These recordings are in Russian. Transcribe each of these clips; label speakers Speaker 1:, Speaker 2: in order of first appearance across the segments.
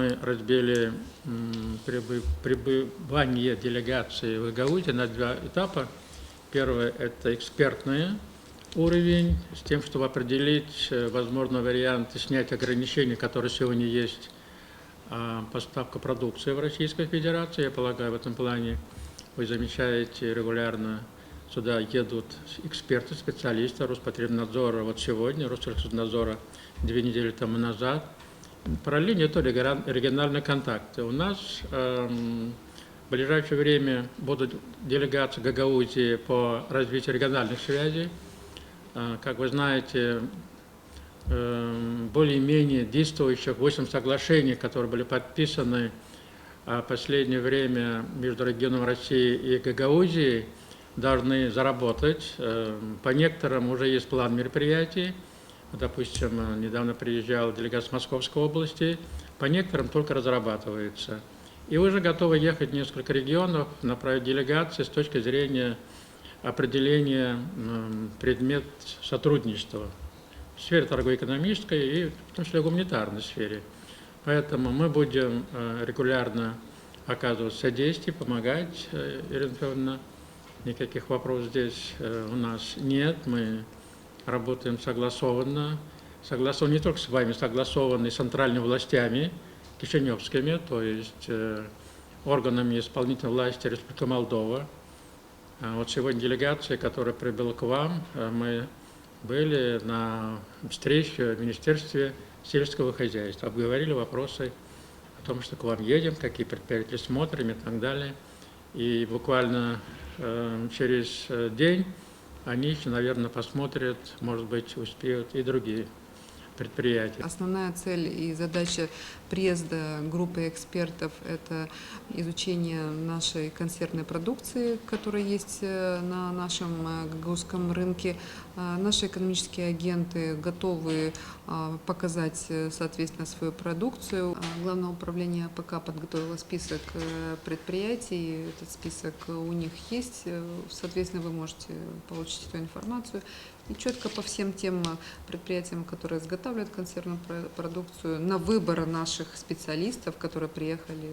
Speaker 1: Мы разбили пребывание делегации в Гагаузии на два этапа. Первый – это экспертный уровень, с тем, чтобы определить возможный вариант снять ограничений, которые сегодня есть, поставка продукции в Российской Федерации. Я полагаю, в этом плане вы замечаете, регулярно сюда едут эксперты, специалисты Роспотребнадзора. Вот сегодня, Россельхознадзора 2 недели тому назад. Параллельно это региональные контакты. У нас в ближайшее время будут делегации Гагаузии по развитию региональных связей. Как вы знаете, более-менее действующих 8 соглашений, которые были подписаны в последнее время между регионом России и Гагаузией, должны заработать. По некоторым уже есть план мероприятий. Допустим, недавно приезжал делегат с Московской области, по некоторым только разрабатывается. И уже готовы ехать в несколько регионов, направить делегации с точки зрения определения предмет сотрудничества в сфере торгово-экономической и в том числе в гуманитарной сфере. Поэтому мы будем регулярно оказывать содействие, помогать, Ирина Федоровна. Никаких вопросов здесь у нас нет. Мы работаем согласованно не только с вами, согласованно с центральными властями кишиневскими, то есть органами исполнительной власти Республики Молдова. Вот сегодня делегация, которая прибыла к вам, мы были на встрече в Министерстве сельского хозяйства, обговорили вопросы о том, что к вам едем, какие предприятия смотрим и так далее. И буквально через день они еще, наверное, посмотрят, может быть, успеют и другие предприятия.
Speaker 2: Основная цель и задача приезда группы экспертов – это изучение нашей консервной продукции, которая есть на нашем гагаузском рынке. Наши экономические агенты готовы показать, соответственно, свою продукцию. Главное управление АПК подготовило список предприятий. Этот список у них есть. Соответственно, вы можете получить эту информацию. И четко по всем тем предприятиям, которые изготавливают консервную продукцию, на выбор наших специалистов, которые приехали,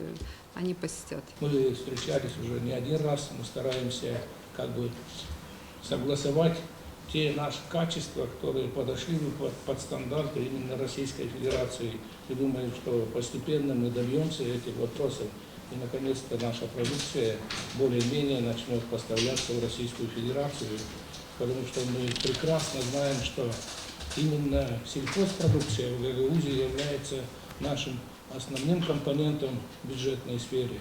Speaker 2: они посетят.
Speaker 3: Мы встречались уже не один раз, мы стараемся согласовать те наши качества, которые подошли под стандарты именно Российской Федерации. И думаю, что постепенно мы добьемся этих вопросов. И, наконец-то, наша продукция более-менее начнет поставляться в Российскую Федерацию, потому что мы прекрасно знаем, что именно сельхозпродукция в Гагаузии является нашим основным компонентом в бюджетной сфере.